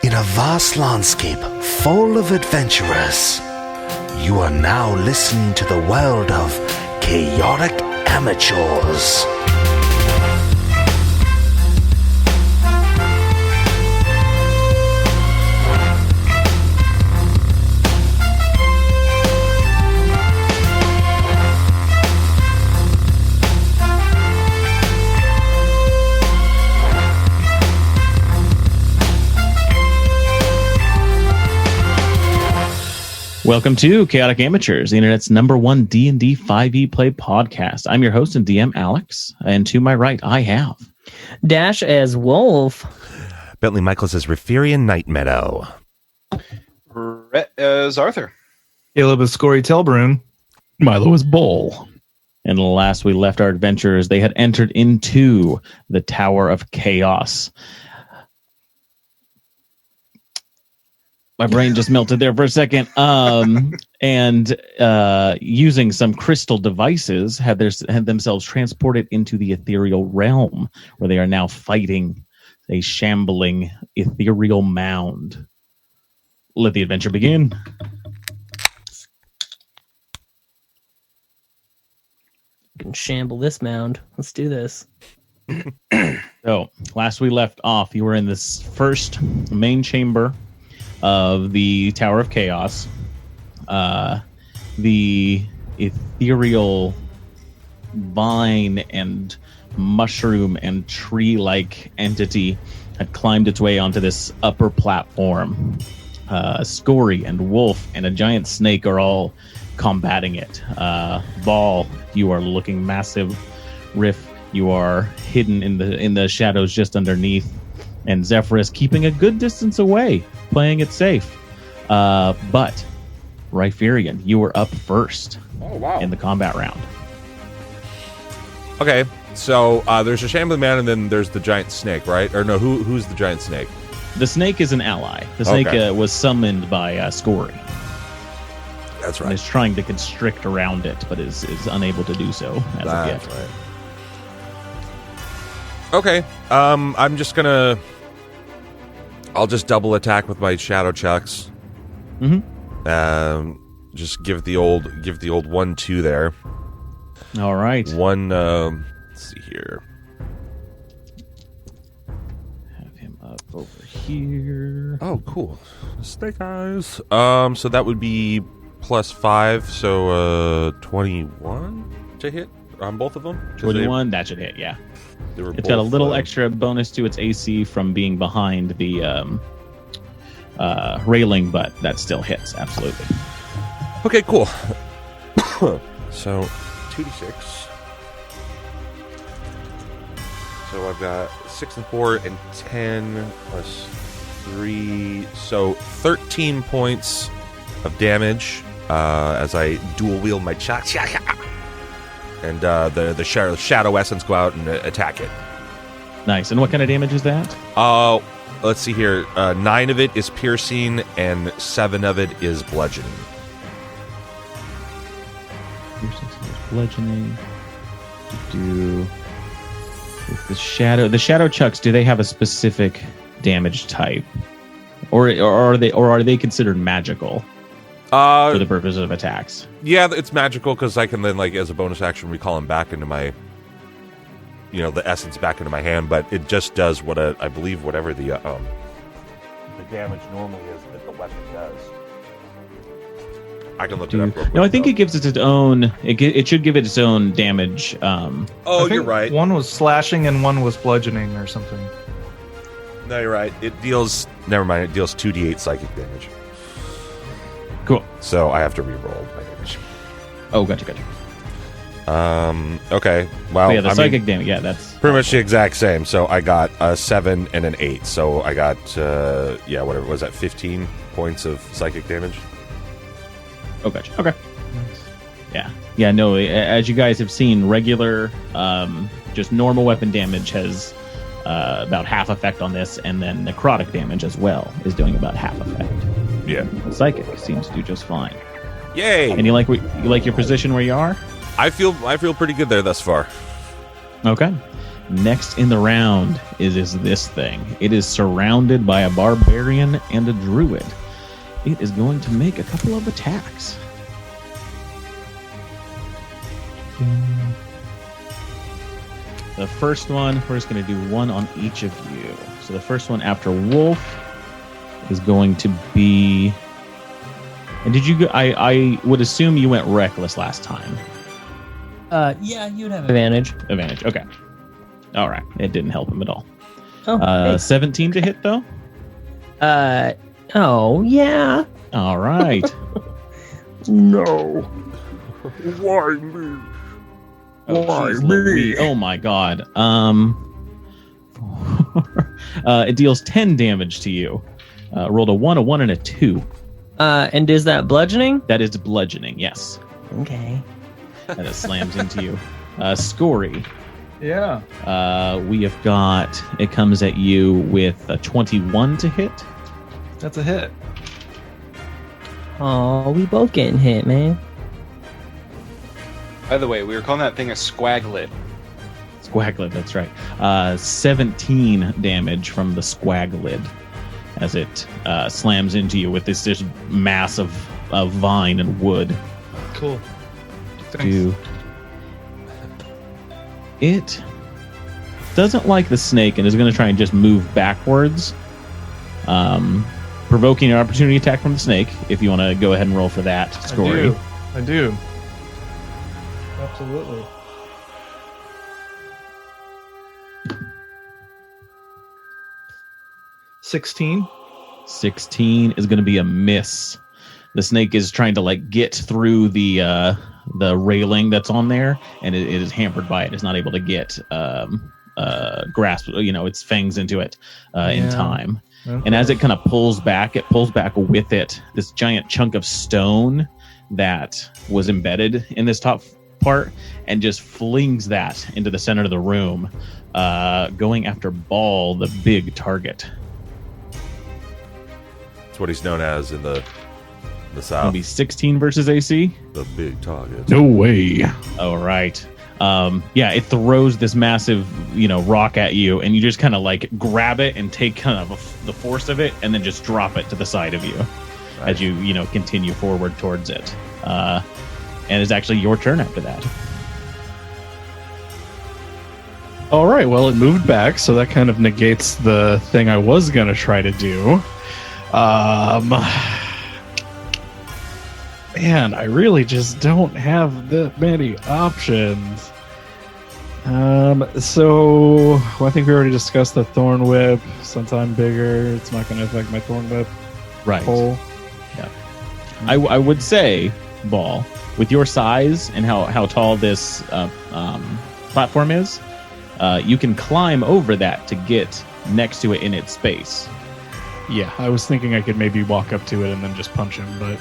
In a vast landscape full of adventurers, you are now listening to the world of chaotic amateurs. Welcome to Chaotic Amateurs, the internet's #1 D&D 5e play podcast. I'm your host and DM, Alex, and to my right, I have Dash as Wolf, Bentley Michaels as Riferian Night Meadow, Rhett as Arthur, Caleb as Scory Telbrun, Milo as Bull. And last we left our adventurers, they had entered into the Tower of Chaos. My brain just melted there for a second. And using some crystal devices, had themselves transported into the ethereal realm, where they are now fighting a shambling ethereal mound. Let the adventure begin. we can shamble this mound. Let's do this. So, last we left off, you were in this first main chamber of the Tower of Chaos. The ethereal vine and mushroom and tree-like entity had climbed its way onto this upper platform. Scory and Wolf and a giant snake are all combating it. Ball, you are looking massive. Riff, you are hidden in the shadows just underneath. And Zephyrus keeping a good distance away, playing it safe. But Riferian, you were up first in the combat round. Okay, so there's a shambling man, and then there's the giant snake, right? Or no, who's the giant snake? The snake is an ally. The snake was summoned by Scory. That's right. And is trying to constrict around it, but is unable to do so as of yet. Right. Okay, I'm just gonna... I'll just double attack with my shadow checks. Mm-hmm. Just give the old 1-2 there. All right. One. Let's see here. Have him up over here. Oh, cool. Snake eyes. So that would be +5. So 21 to hit on both of them. 21. That should hit. Yeah. It's got a little extra bonus to its AC from being behind the railing, but that still hits, absolutely. Okay, cool. So, 2d6. So I've got 6 and 4 and 10 plus 3. So 13 points of damage as I dual wield my chucks. And the shadow essence go out and attack it. Nice. And what kind of damage is that? Let's see here. 9 of it is piercing, and 7 of it is bludgeoning. Piercing, bludgeoning. Do with the shadow chucks. Do they have a specific damage type, or are they considered magical? For the purpose of attacks. Yeah, it's magical because I can then, as a bonus action, recall them back into my, the essence back into my hand. But it just does what I believe whatever the damage normally is that the weapon does. I can look it up real quick. No, I think it gives it its own. It should give it its own damage. You're right. One was slashing and one was bludgeoning or something. No, you're right. It deals. Never mind. It deals 2d8 psychic damage. Cool. So I have to re-roll my damage. Oh, gotcha. Okay. Well, the psychic damage. Yeah, that's pretty much the exact same. So I got a 7 and an 8. So I got whatever was that, 15 points of psychic damage. Oh, gotcha. Okay. Yeah. No. As you guys have seen, regular, just normal weapon damage has about half effect on this, and then necrotic damage as well is doing about half effect. Yeah. Psychic seems to do just fine. Yay! And you like your position where you are? I feel pretty good there thus far. Okay. Next in the round is this thing. It is surrounded by a barbarian and a druid. It is going to make a couple of attacks. The first one, we're just going to do one on each of you. So the first one after Wolf is going to be... And did you go... I would assume you went reckless last time. Yeah, you'd have advantage. Advantage, okay. All right. It didn't help him at all. Oh, thanks. 17 to hit, though? Oh, yeah. All right. No. Why me? Why me? Oh, my God. It deals 10 damage to you. Rolled a 1, a 1, and a 2. And is that bludgeoning? That is bludgeoning, yes. Okay. And it slams into you. Scory. Yeah. We have got... It comes at you with a 21 to hit. That's a hit. Oh, we both getting hit, man. By the way, we were calling that thing a squaglet. Squaglet, that's right. 17 damage from the squaglet as it slams into you with this just mass of vine and wood. Cool. Do it doesn't like the snake and is going to try and just move backwards, provoking an opportunity attack from the snake. If you want to go ahead and roll for that, Scory. I do. Absolutely. $16. 16 is going to be a miss. The snake is trying to like get through the railing that's on there, and it is hampered by it. It's not able to get grasp, its fangs into it in time. Okay. And as it kind of pulls back with it this giant chunk of stone that was embedded in this top part, and just flings that into the center of the room, going after Ball, the big target. That's what he's known as in the It'll South. be 16 versus AC. The big target. No way. All right. It throws this massive, rock at you, and you just kind of like grab it and take kind of the force of it, and then just drop it to the side of you as you, continue forward towards it. And it's actually your turn after that. All right. Well, it moved back, so that kind of negates the thing I was going to try to do. Man, I really just don't have that many options. So I think we already discussed the Thorn Whip. Since I'm bigger, it's not going to affect my Thorn Whip. Right. Pole. Yeah. I would say, Ball, with your size and how tall this platform is, you can climb over that to get next to it in its space. Yeah, I was thinking I could maybe walk up to it and then just punch him, but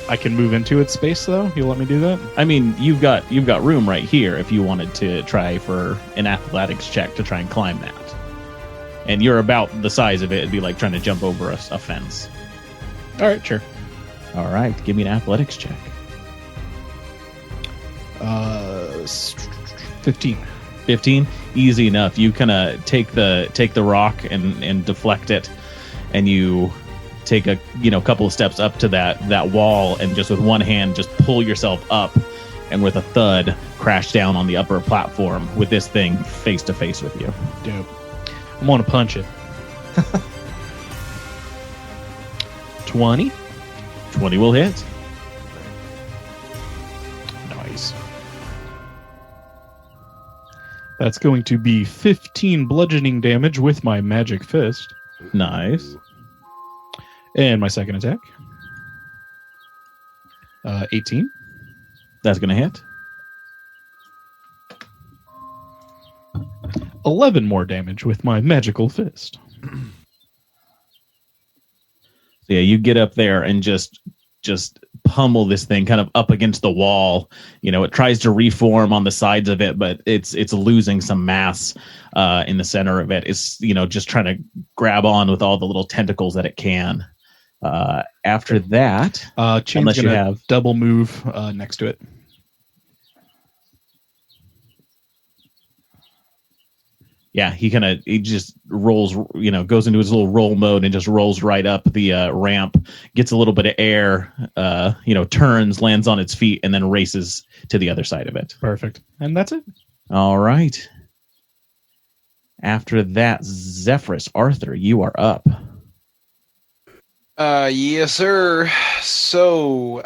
I can move into its space, though? You'll let me do that? I mean, you've got room right here if you wanted to try for an athletics check to try and climb that. And you're about the size of it. It'd be like trying to jump over a fence. All right, sure. All right, give me an athletics check. 15. 15, easy enough. You kind of take the rock and deflect it, and you take a couple of steps up to that wall, and just with one hand just pull yourself up, and with a thud crash down on the upper platform with this thing face to face with you. Dope. I want to punch it. 20. 20 will hit. Nice. That's going to be 15 bludgeoning damage with my magic fist. Nice. And my second attack. 18. That's gonna hit. 11 more damage with my magical fist. So yeah, you get up there and just pummel this thing kind of up against the wall. It tries to reform on the sides of it, but it's losing some mass in the center of it. It's just trying to grab on with all the little tentacles that it can. After that, Chain's unless you gonna have double move next to it. Yeah, he just rolls, goes into his little roll mode and just rolls right up the ramp, gets a little bit of air, turns, lands on its feet, and then races to the other side of it. Perfect. And that's it. All right. After that, Zephyrus, Arthur, you are up. Yes, sir. So,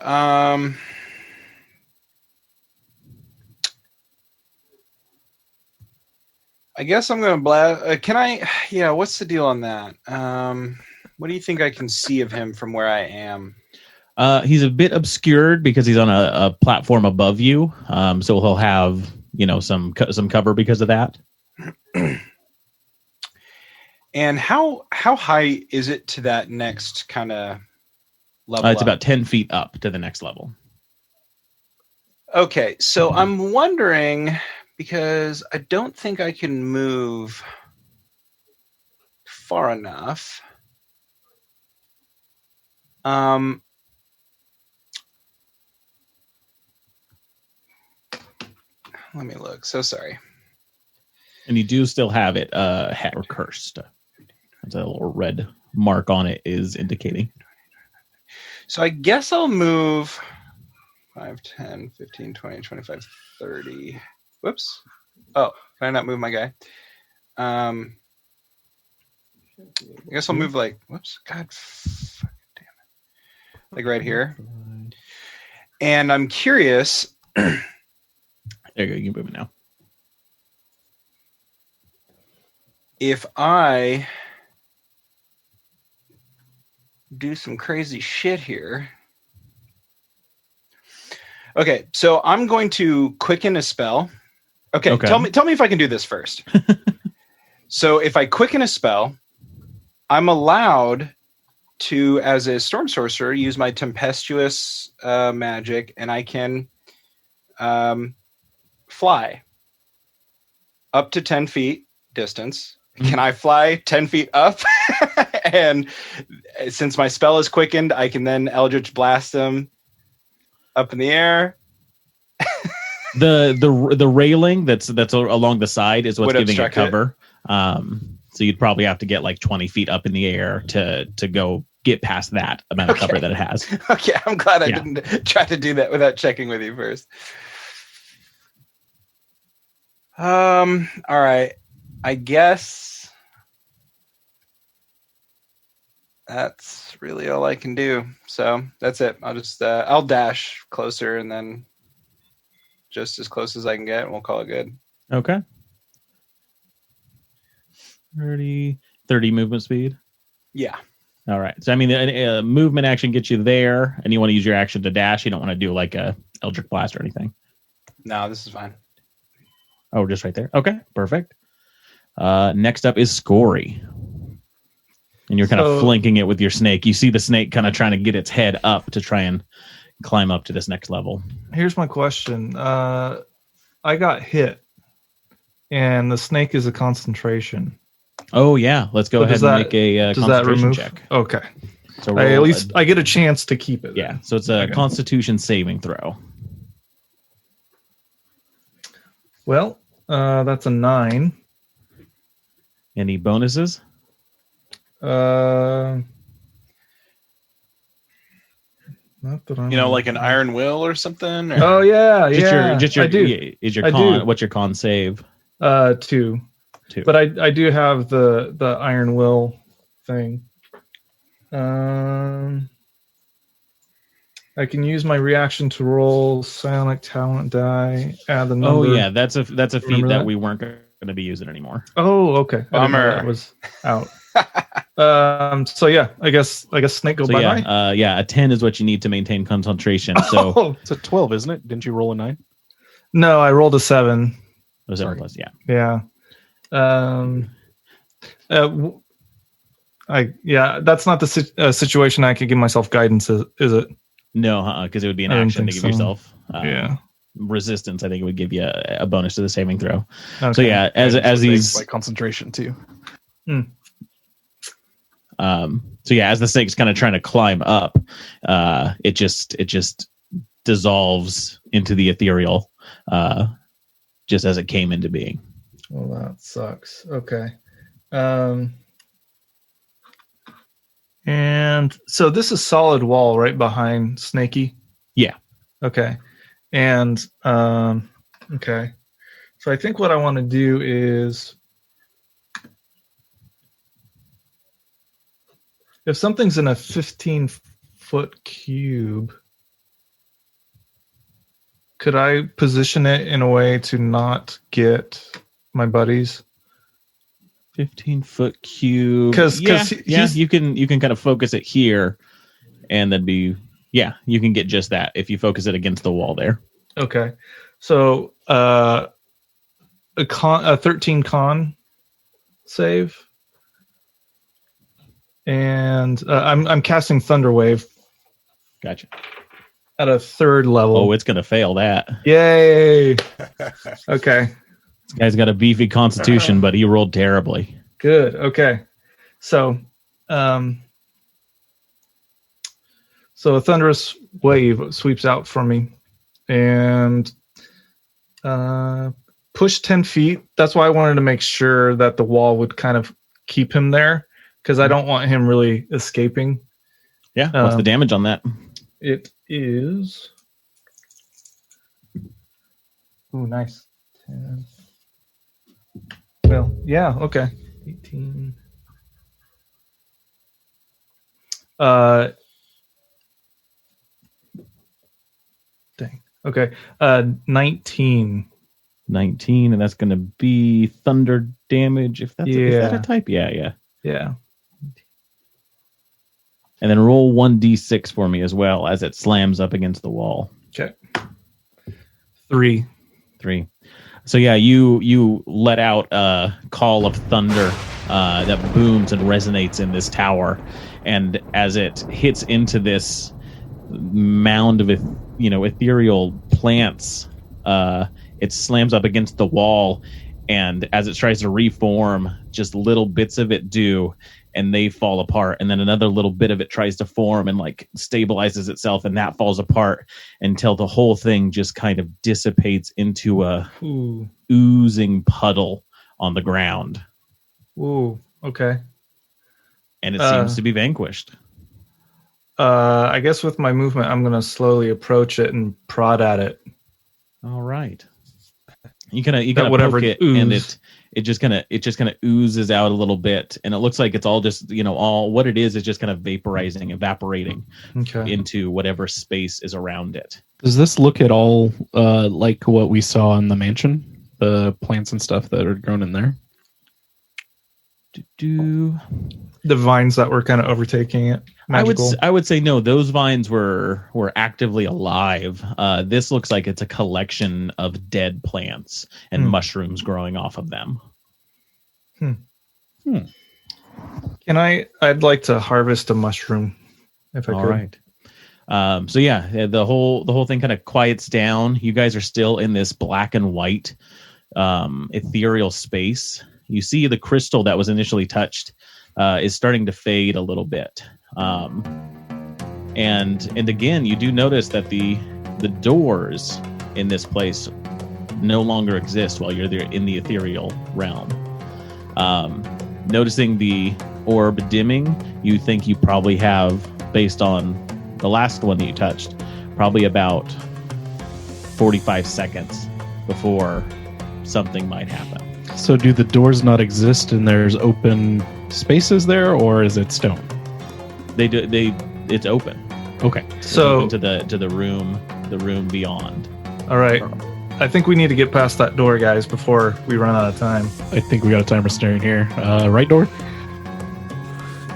I guess I'm going to blast. Can I? Yeah, what's the deal on that? What do you think I can see of him from where I am? He's a bit obscured because he's on a platform above you. So he'll have, some cover because of that. And how high is it to that next kind of level? It's up? about 10 feet up to the next level. Okay, so I'm wondering, because I don't think I can move far enough. Let me look. So sorry. And you do still have it or cursed. There's a little red mark on it is indicating. So I guess I'll move 5, 10, 15, 20, 25, 30. Whoops. Oh, can I not move my guy? I guess I'll move whoops. God damn it. Like right here. And I'm curious. There you go. You can move it now. If I do some crazy shit here. Okay, so I'm going to quicken a spell. Okay. Tell me if I can do this first. So if I quicken a spell, I'm allowed to, as a storm sorcerer, use my tempestuous magic, and I can fly up to 10 feet distance. Can I fly 10 feet up? And since my spell is quickened, I can then Eldritch Blast them up in the air. The railing that's along the side is what's giving it cover. So you'd probably have to get 20 feet up in the air to go get past that amount of cover that it has. Okay, I'm glad I didn't try to do that without checking with you first. All right. I guess that's really all I can do. So that's it. I'll just I'll dash closer and then just as close as I can get, and we'll call it good. Okay. 30 movement speed. Yeah. All right. So a movement action gets you there, and you want to use your action to dash. You don't want to do a Eldritch Blast or anything. No, this is fine. Oh, just right there. Okay, perfect. Next up is Scory. And you're kind of flanking it with your snake. You see the snake kind of trying to get its head up to try and climb up to this next level. Here's my question. I got hit, and the snake is a concentration. Oh, yeah. Let's go ahead and make a concentration check. Okay. So at least I get a chance to keep it. Yeah, so it's a Constitution saving throw. Well, that's a 9. Any bonuses? Not that I'm like an iron will or something? Or? Oh yeah. I do. Do. What's your con save? 2. 2. But I do have the iron will thing. I can use my reaction to roll psionic talent die. Add the number. Oh yeah, that's a feat that we weren't going to be using anymore. Oh okay. Bummer. That was out. So yeah, I guess snake go bye bye. A 10 is what you need to maintain concentration. So it's a 12, isn't it? Didn't you roll a 9? No, I rolled a 7. Was 7 plus? Yeah. Yeah. That's not the situation I could give myself guidance, is it? No, because it would be an action to give yourself resistance. I think it would give you a bonus to the saving throw. Okay. So yeah, as these concentration too. So yeah, as the snake's kind of trying to climb up, it just dissolves into the ethereal, just as it came into being. Well, that sucks. Okay. And so this is solid wall right behind Snaky? Yeah. Okay. And, okay. So I think what I want to do is, if something's in a 15-foot cube, could I position it in a way to not get my buddies? 15-foot cube. Because you can kind of focus it here, and then you can get just that if you focus it against the wall there. Okay, so a 13 con save, and I'm casting Thunder Wave. Gotcha. At a 3rd level. Oh, it's gonna fail that. Yay! Okay. This guy's got a beefy constitution, but he rolled terribly. Good. Okay. So, so a thunderous wave sweeps out from me and push 10 feet. That's why I wanted to make sure that the wall would kind of keep him there, because I don't want him really escaping. Yeah. What's the damage on that? It is. Ooh, nice. 10. Well, yeah, okay. 18. Dang. Okay. 19. 19, and that's going to be thunder damage. Is that a type? Yeah. And then roll 1d6 for me as well as it slams up against the wall. Okay. 3. So yeah, you let out a call of thunder that booms and resonates in this tower, and as it hits into this mound of ethereal plants, it slams up against the wall, and as it tries to reform, just little bits of it do, and they fall apart, and then another little bit of it tries to form and like stabilizes itself, and that falls apart until the whole thing just kind of dissipates into a oozing puddle on the ground. Ooh, okay. And it seems to be vanquished. I guess with my movement, I'm going to slowly approach it and prod at it. All right. You kind of poke it, and it just kind of oozes out a little bit, and it looks like it's all just all what it is just kind of evaporating into whatever space is around it. Does this look at all like what we saw in the mansion, the plants and stuff that are grown in there? The vines that were kind of overtaking it. Magical. I would say no. Those vines were actively alive. This looks like it's a collection of dead plants and mushrooms growing off of them. I'd like to harvest a mushroom if I could. All right. So yeah, the whole thing kind of quiets down. You guys are still in this black and white ethereal space. You see the crystal that was initially touched is starting to fade a little bit. And again, you do notice that the doors in this place no longer exist while you're there in the ethereal realm. Noticing the orb dimming, you think you probably have, based on the last one that you touched, probably about 45 seconds before something might happen. So do the doors not exist and there's open spaces there, or is it stone? It's open. Okay. So open to the room beyond. All right. I think we need to get past that door, guys, before we run out of time. I think we got a timer staring here. Right door?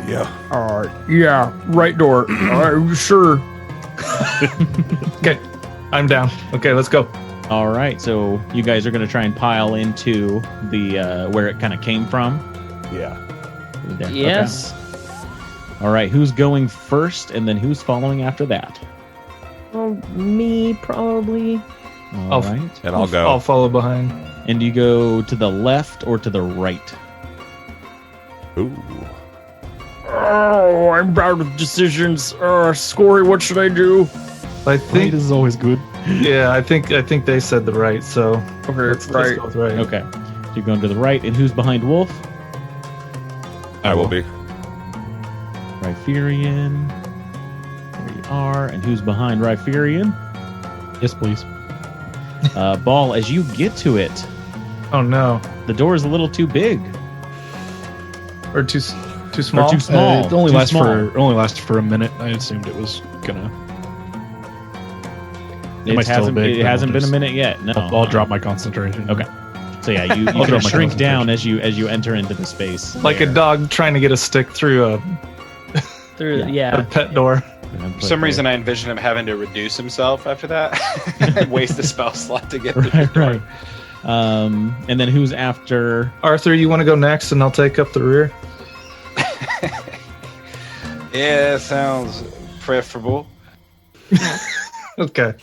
Yeah. Yeah, right door. Sure. Okay, I'm down. Okay, let's go. All right, so you guys are going to try and pile into the where it kind of came from. Yeah. There. Yes. Okay. All right, who's going first, and then who's following after that? Well, me probably. All right. And I'll go. I'll follow behind. And do you go to the left or to the right? Ooh. Oh, I'm bad with decisions. Scory, what should I do? I Right think. is always good. Yeah, I think they said the right. So Okay, let's go with right. Okay. So you're going to the right, and who's behind Wolf? I will be. Rhyperion. There you are. And who's behind Rhyperion? Yes, please. Ball, as you get to it, Oh no. the door is a little too big. Or too small? Or too small. It only Too lasts small. for a minute. I assumed it was gonna. It might still hasn't, be, it but hasn't I'll been a just- minute yet. No. I'll drop my concentration. Okay. So yeah, you I'll kind drop of my shrink down concentration. as you enter into the space. Like a dog trying to get a stick through a pet door. For some reason, I envision him having to reduce himself after that. Waste the spell slot to get to the door. Right. And then who's after? Arthur, you want to go next and I'll take up the rear? Yeah, sounds preferable. Okay.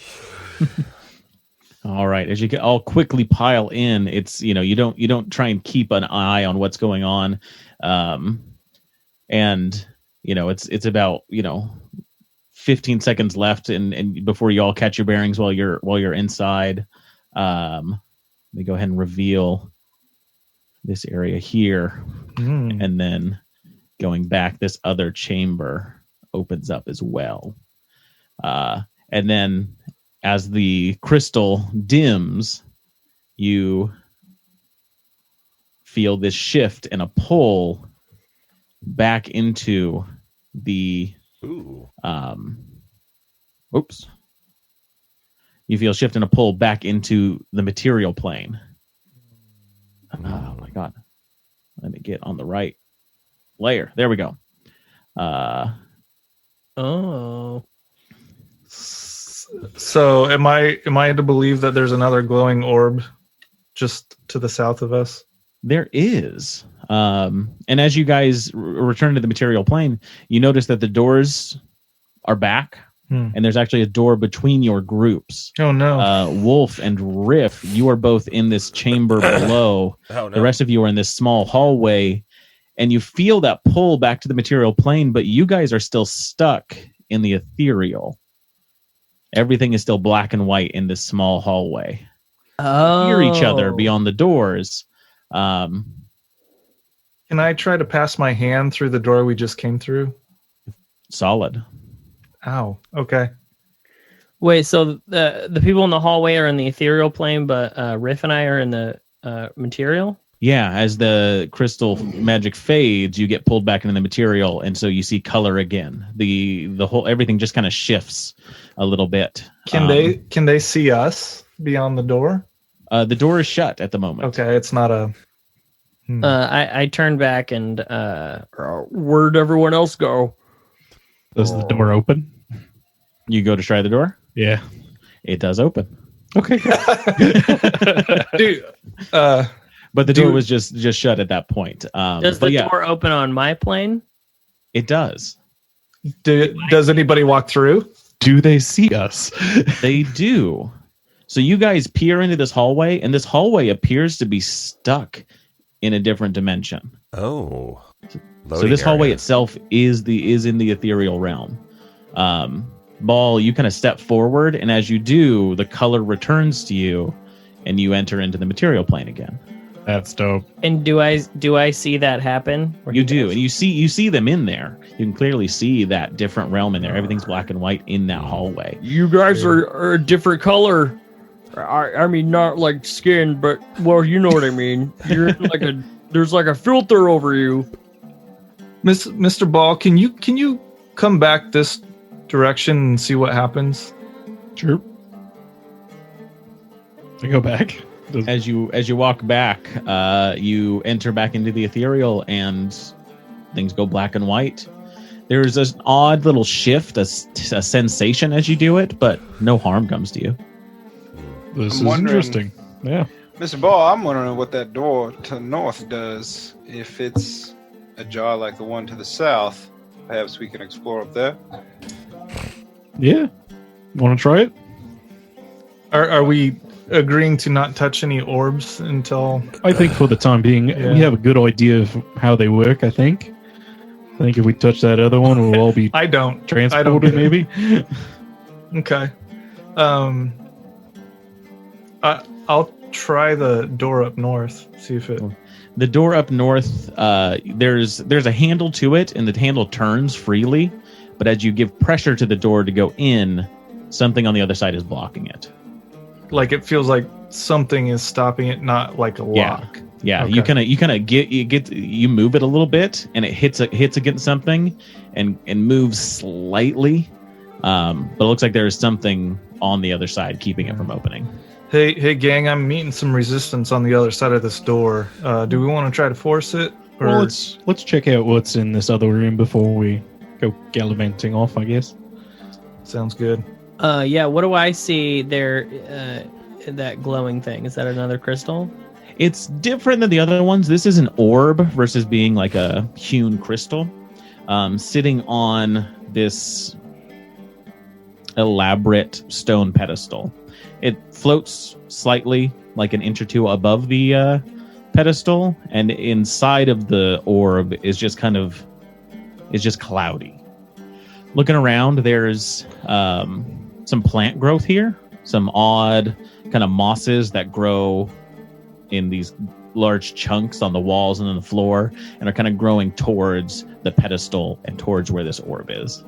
All right. As you all quickly pile in, it's you don't try and keep an eye on what's going on, and it's about 15 seconds left, and before you all catch your bearings while you're inside. Let me go ahead and reveal this area here, and then going back, this other chamber opens up as well, and then as the crystal dims, you feel this shift and a pull back into the Ooh. You feel shift and a pull back into the material plane. Oh my god. Let me get on the right layer. There we go. Oh. So am I to believe that there's another glowing orb just to the south of us? There is. And as you guys return to the material plane, you notice that the doors are back, and there's actually a door between your groups. Oh no. Wolf and Riff, you are both in this chamber below. Oh, no. The rest of you are in this small hallway, and you feel that pull back to the material plane, but you guys are still stuck in the ethereal. Everything is still black and white in this small hallway. Oh. You hear each other beyond the doors. Can I try to pass my hand through the door we just came through? Solid. Ow. Okay. Wait, so the people in the hallway are in the ethereal plane, but Riff and I are in the material? Yeah, as the crystal magic fades, you get pulled back into the material, and so you see color again. The whole everything just kind of shifts a little bit. Can they see us beyond the door? The door is shut at the moment. Okay, it's not a. I turn back and where'd everyone else go? Does the door open? You go to try the door. Yeah. It does open. Okay. Dude, But the door was just shut at that point. Does the door open on my plane? It does. does anybody walk through? Do they see us? They do. So you guys peer into this hallway, and this hallway appears to be stuck in a different dimension. Oh. So this hallway itself is in the ethereal realm. Ball, you kind of step forward, and as you do, the color returns to you, and you enter into the material plane again. That's dope. And do I see that happen? You do, and you see them in there. You can clearly see that different realm in there. Everything's black and white in that hallway. You guys are a different color. I mean, not like skin, but well, you know what I mean. You're like there's like a filter over you. Mr. Ball, can you come back this direction and see what happens? Sure. I go back. As you walk back, you enter back into the ethereal, and things go black and white. There's an odd little shift, a sensation as you do it, but no harm comes to you. This I'm is wondering- interesting. Yeah. Mr. Ball, I'm wondering what that door to the north does. If it's ajar like the one to the south, perhaps we can explore up there. Yeah. Want to try it? Are we agreeing to not touch any orbs until? I think for the time being, Yeah. we have a good idea of how they work, I think. I think if we touch that other one, we'll all be I don't transported, get it. maybe. Okay. I'll try the door up north. See if it. The door up north, there's a handle to it, and the handle turns freely. But as you give pressure to the door to go in, something on the other side is blocking it. Like it feels like something is stopping it, not like a lock. Yeah. Okay. You move it a little bit, and it hits against something, and moves slightly. But it looks like there is something on the other side keeping it from opening. Hey, gang! I'm meeting some resistance on the other side of this door. Do we want to try to force it? Or... Well, let's check out what's in this other room before we go gallivanting off, I guess. Sounds good. Yeah. What do I see there? That glowing thing. Is that another crystal? It's different than the other ones. This is an orb versus being like a hewn crystal, sitting on this elaborate stone pedestal. It floats slightly, like an inch or two above the pedestal, and inside of the orb is just cloudy. Looking around, there's some plant growth here, some odd kind of mosses that grow in these large chunks on the walls and on the floor, and are kind of growing towards the pedestal and towards where this orb is.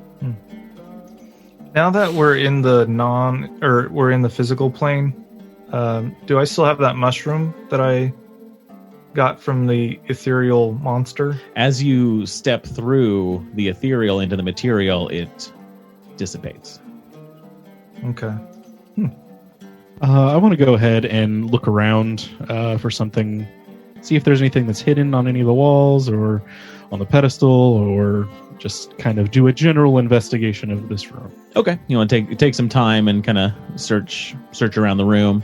Now that we're in the we're in the physical plane, do I still have that mushroom that I got from the ethereal monster? As you step through the ethereal into the material, it dissipates. Okay. I want to go ahead and look around for something, see if there's anything that's hidden on any of the walls or on the pedestal, or just kind of do a general investigation of this room. Okay, you want to take some time and kind of search around the room.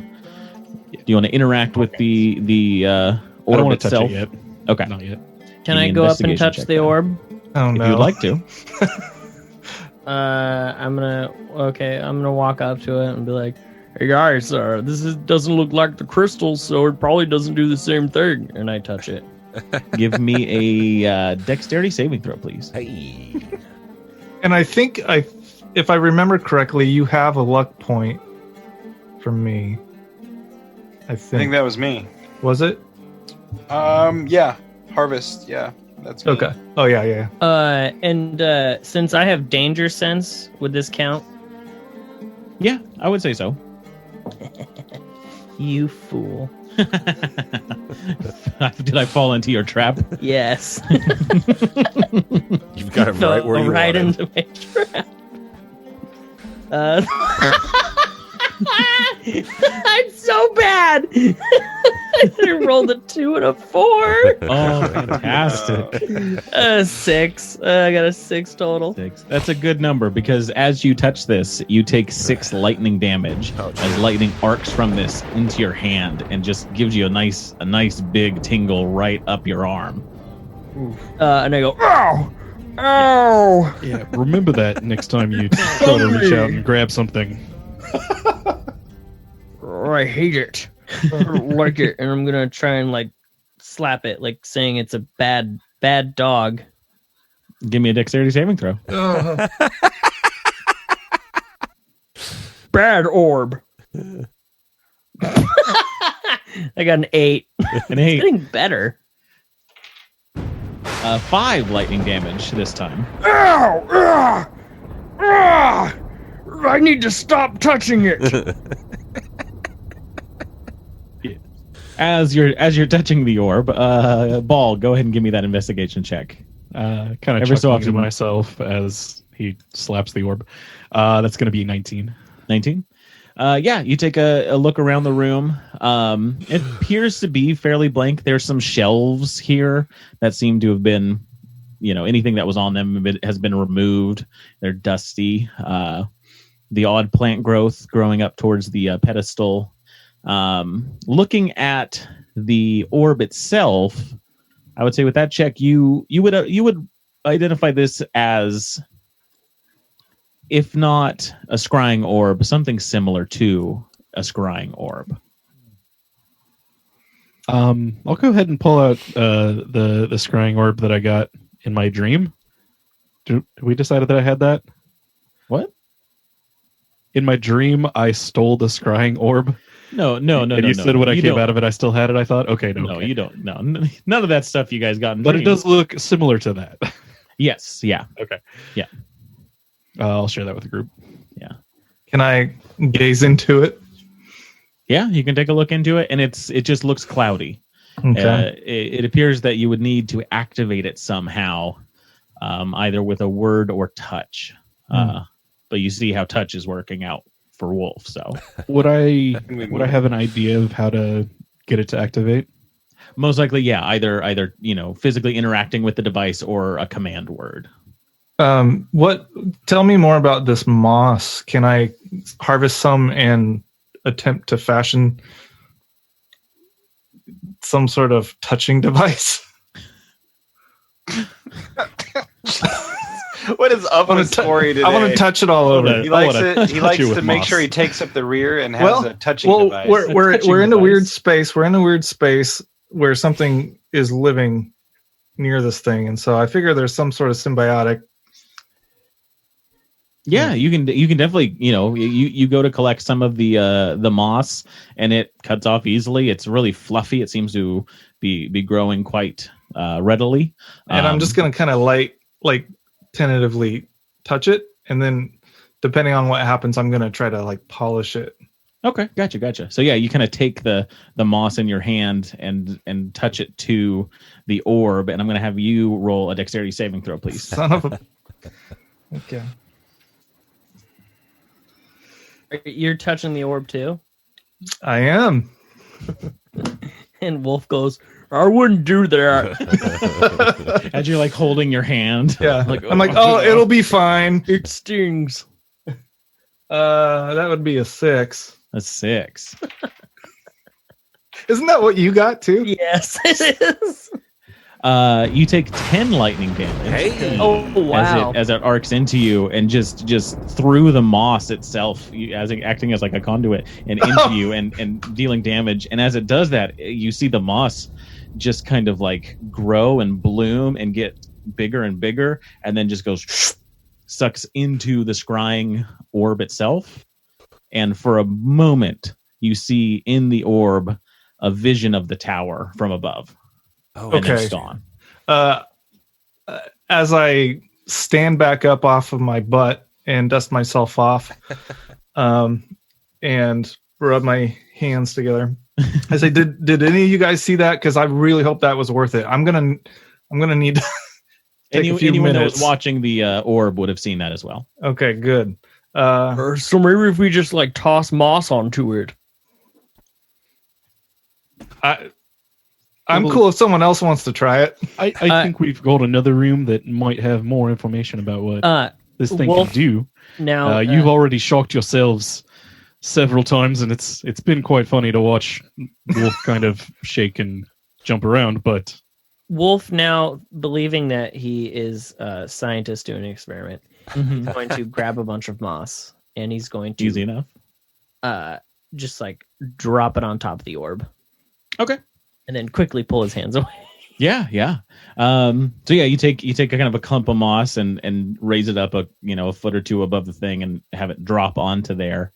Do you want to interact with the I orb don't want to touch itself? it yet. Okay, Not yet. Can I go up and touch the orb? Oh if no. you'd like to. I'm gonna walk up to it and be like, "Hey guys, doesn't look like the crystal, so it probably doesn't do the same thing." And I touch it. Give me a dexterity saving throw, please. Hey. And I think if I remember correctly, you have a luck point from me. I I think that was me. Was it? Yeah. Harvest. Yeah. That's me. Okay. Oh yeah. And since I have danger sense, would this count? Yeah, I would say so. You fool. Did I fall into your trap? Yes. You've got it right where you right want it. into my trap. I'm so bad. I rolled a 2 and a 4. Oh, fantastic. 6. I got a 6 total. 6. That's a good number, because as you touch this, you take 6 lightning damage as lightning arcs from this into your hand and just gives you a nice big tingle right up your arm. And I go, ow! Ow! Yeah, remember that next time you try to reach out and grab something. Oh, I hate it. I don't like it. And I'm going to try and slap it, saying it's a bad dog. Give me a dexterity saving throw. Bad orb. I got an 8. An 8. It's getting better. 5 lightning damage this time. Ow! Ah! Ah! I need to stop touching it. As you're touching the orb, Ball, go ahead and give me that investigation check. Kind of Every so chuckling often. to myself as he slaps the orb. That's going to be 19. 19. Yeah, you take a look around the room. It appears to be fairly blank. There's some shelves here that seem to have been, anything that was on them has been removed. They're dusty. The odd plant growth growing up towards the pedestal. Looking at the orb itself, I would say with that check, you would identify this as, if not a scrying orb, something similar to a scrying orb. I'll go ahead and pull out the scrying orb that I got in my dream. We decided that I had that? What? In my dream, I stole the scrying orb. No. You said when I came out of it, I still had it. I thought, okay, No, okay. you don't. No, none of that stuff you guys got in But it dreams. does look similar to that. Yes. Yeah. Okay. Yeah. I'll share that with the group. Can I gaze into it? Yeah. You can take a look into it, and it just looks cloudy. Okay. It appears that you would need to activate it somehow, either with a word or touch. But you see how touch is working out for Wolf. So Would I have an idea of how to get it to activate? most likely, yeah, either physically interacting with the device or a command word. Tell me more about this moss. Can I harvest some and attempt to fashion some sort of touching device? What is up with Story today? I want to touch it all over. He likes it. He likes it with to make moss. sure he takes up the rear and has a touching device. We're in a weird space. We're in a weird space where something is living near this thing, and so I figure there's some sort of symbiotic. Yeah, you can definitely, you go to collect some of the moss, and it cuts off easily. It's really fluffy. It seems to be growing quite readily. And I'm just gonna kind of tentatively touch it, and then depending on what happens, I'm gonna try to polish it. Okay, gotcha. So yeah, you kind of take the moss in your hand and touch it to the orb, and I'm going to have you roll a dexterity saving throw, please. Son of a. Okay. You're touching the orb too? I am. And Wolf goes, I wouldn't do that. As you're holding your hand. Yeah. I'm oh, it'll be fine. It stings. That would be a 6. A 6. Isn't that what you got too? Yes, it is. You take 10 lightning damage. Hey. Oh, wow. As it arcs into you and just through the moss itself, acting as a conduit and into you and dealing damage. And as it does that, you see the moss just kind of grow and bloom and get bigger and bigger, and then just goes sucks into the scrying orb itself. And for a moment, you see in the orb a vision of the tower from above. Oh, And okay. it's gone. As I stand back up off of my butt and dust myself off, and rub my hands together, I say, "Did any of you guys see that? Because I really hope that was worth it. I'm gonna need to take a few Anyone that was minutes." watching the orb would have seen that as well. Okay, good. So maybe if we just toss moss onto it. I'm cool if someone else wants to try it. I think we've got another room that might have more information about what this thing Wolf, can do. Now You've already shocked yourselves several times, and it's been quite funny to watch Wolf kind of shake and jump around. But Wolf, now believing that he is a scientist doing an experiment, he's going to grab a bunch of moss and he's going to Easy enough. just drop it on top of the orb. Okay. And then quickly pull his hands away. Yeah. So yeah, you take a kind of a clump of moss and raise it up a foot or two above the thing and have it drop onto there.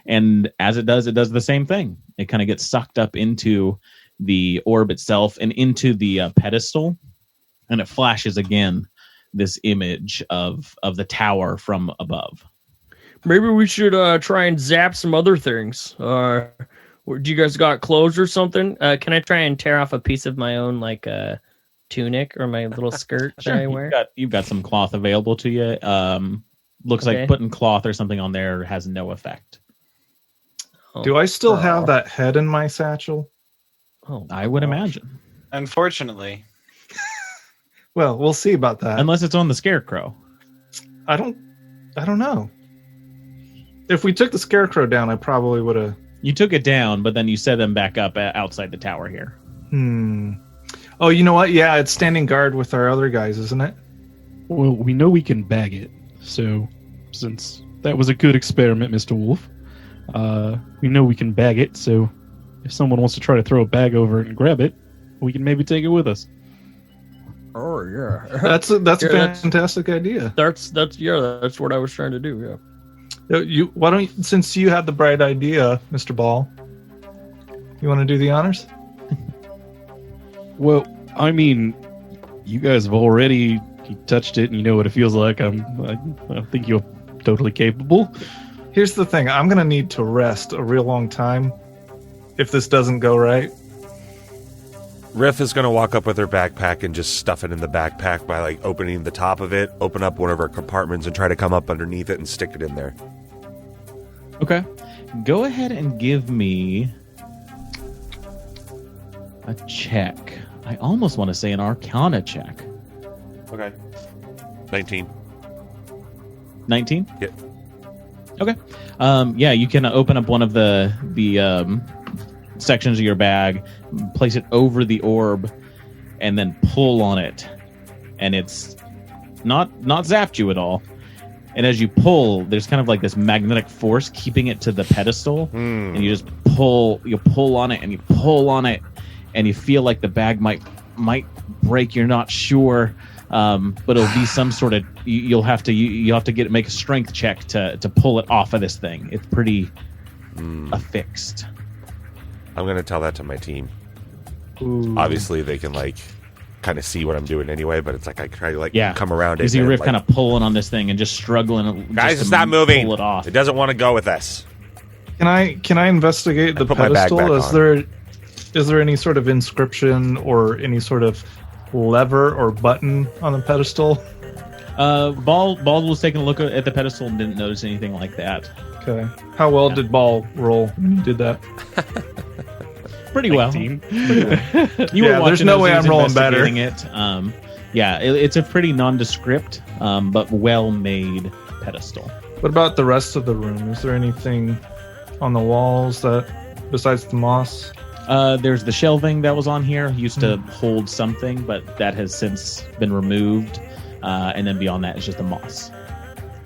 And as it does the same thing. It kind of gets sucked up into the orb itself and into the pedestal, and it flashes again this image of the tower from above. Maybe we should try and zap some other things. Do you guys got clothes or something? Can I try and tear off a piece of my own tunic or my little skirt that I wear? You've got some cloth available to you. Looks Okay. like putting cloth or something on there has no effect. Do I still have that head in my satchel? Oh, I would imagine. Unfortunately, Well, we'll see about that. Unless it's on the scarecrow. I don't know. If we took the scarecrow down, I probably would have. You took it down, but then you set them back up outside the tower here. Oh, you know what? Yeah, it's standing guard with our other guys, isn't it? well, we know we can bag it. So since that was a good experiment, Mr. Wolf, we know we can bag it. So if someone wants to try to throw a bag over it and grab it, we can maybe take it with us. Oh yeah, That's a Yeah, fantastic idea. that's what I was trying to do. Yeah. Why don't you, since you had the bright idea, Mr. Ball, You want to do the honors? Well, I mean, you guys have already touched it and you know what it feels like. I think you're totally capable. Here's the thing. I'm going to need to rest a real long time if this doesn't go right. Riff is going to walk up with her backpack and just stuff it in the backpack by like opening the top of it, open up one of her compartments and try to come up underneath it and stick it in there. Okay. Go ahead and give me a check. I almost want to say an Arcana check. Okay. 19. 19? Yep. Okay. Yeah, you can open up one of the sections of your bag, place it over the orb, and then pull on it. And it's not zapped you at all. And as you pull, there's kind of like this magnetic force keeping it to the pedestal. And you just pull on it and you pull on it, and you feel like the bag might break. You're not sure. But it'll be some sort of you'll have to make a strength check to pull it off of this thing. It's pretty affixed. I'm going to tell that to my team. Ooh. Obviously, they can like kind of see what I'm doing anyway, but it's like I try to like come around it. You see Riff like, kind of pulling on this thing and just struggling. Guys, it's not moving. Pull it off. It doesn't want to go with us. Can I investigate the put my bag pedestal? back Is there any sort of inscription or any sort of lever or button on the pedestal? Bald was taking a look at the pedestal and didn't notice anything like that. Okay. How well did Ball roll when you did that? Pretty well. Team. You were Yeah, there's watching no as way he was I'm rolling better. investigating it. It's a pretty nondescript, but well-made pedestal. What about the rest of the room? Is there anything on the walls that, besides the moss? There's the shelving that was on here. Used to hold something, but that has since been removed. And then beyond that is just the moss.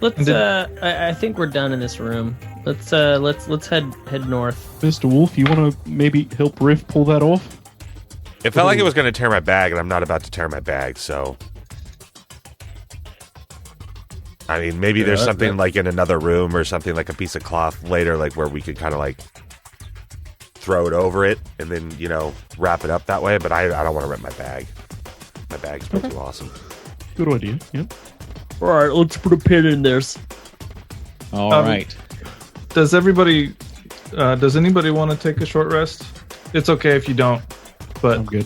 Let's. I think we're done in this room. Let's head north. Mr. Wolf, you want to maybe help Riff pull that off? It felt like it was going to tear my bag, and I'm not about to tear my bag, so... I mean, maybe there's something like in another room or something like a piece of cloth later, like where we could kind of like throw it over it and then, you know, wrap it up that way, but I don't want to rip my bag. My bag's way too awesome. Good idea, yeah. All right, let's put a pin in this. All right. Does anybody want to take a short rest? It's okay if you don't, but I'm good.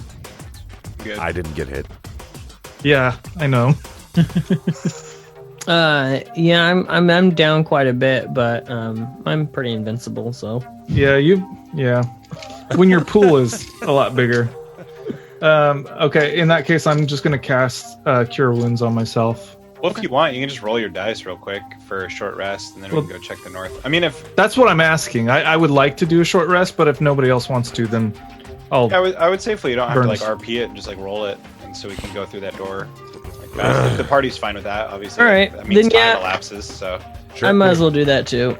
I didn't get hit. Yeah, I know. Yeah, I'm down quite a bit, but I'm pretty invincible, so. Yeah, when your pool is a lot bigger. Okay, in that case, I'm just going to cast Cure Wounds on myself. Well, if you want, you can just roll your dice real quick for a short rest, and then we can go check the north. I mean, if that's what I'm asking. I would like to do a short rest, but if nobody else wants to, then I'll. I would safely you don't have to like Burns. RP it and just like roll it, and so we can go through that door. Like, the party's fine with that, obviously. All right, that means then, time elapses, so. I might as well do that too.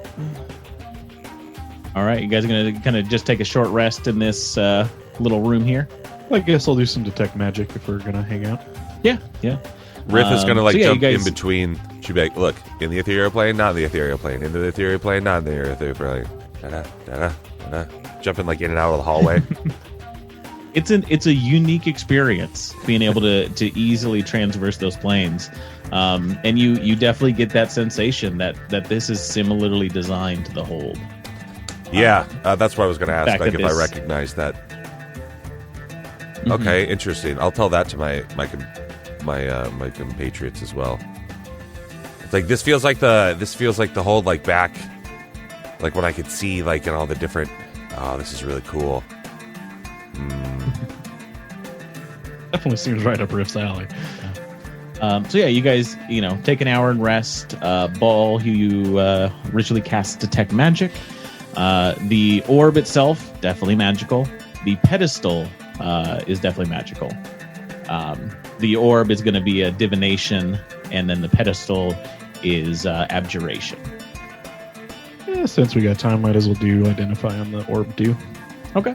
All right, you guys are going to kind of just take a short rest in this little room here? I guess I'll do some detect magic if we're going to hang out. Yeah. Riff is going to like jump guys... in between. She'll be like, look, in the ethereal plane, not in the ethereal plane. Into the ethereal plane, not in the ethereal plane. Jumping like in and out of the hallway. It's a unique experience being able to easily transverse those planes. And you definitely get that sensation that this is similarly designed to the hold. Yeah, that's what I was going to ask, like if I this... recognize that. Okay, interesting. I'll tell that to my compatriots as well. It's like this feels like the whole like back, like when I could see like in all the different. Oh, this is really cool. Definitely seems right up Riff's alley. So yeah, you guys, take an hour and rest. Ball, you ritually cast Detect Magic. The orb itself, definitely magical. The pedestal is definitely magical. The orb is going to be a divination, and then the pedestal is abjuration. Yeah, since we got time, might as well do identify on the orb too. Okay.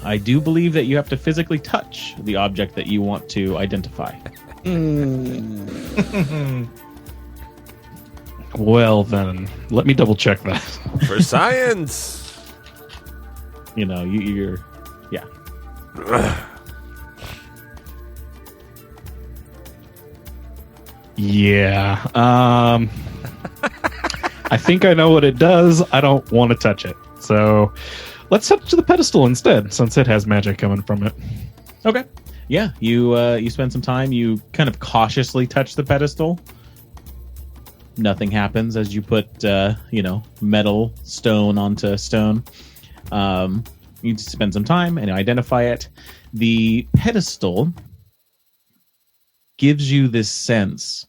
I do believe that you have to physically touch the object that you want to identify. Well then, let me double check that. For science. you're yeah. Yeah. I think I know what it does. I don't want to touch it. So let's touch the pedestal instead, since it has magic coming from it. Okay. Yeah, you spend some time. You kind of cautiously touch the pedestal. Nothing happens as you put metal stone onto stone. You spend some time and identify it. The pedestal gives you this sense.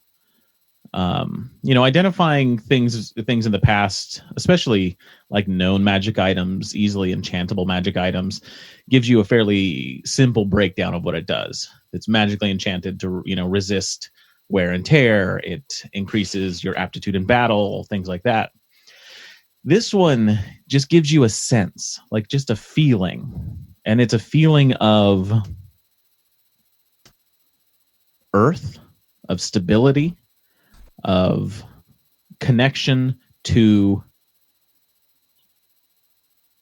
Identifying things in the past, especially like known magic items, easily enchantable magic items, gives you a fairly simple breakdown of what it does. It's magically enchanted to, resist wear and tear. It increases your aptitude in battle, things like that. This one just gives you a sense, like just a feeling. And it's a feeling of earth, of stability, of connection to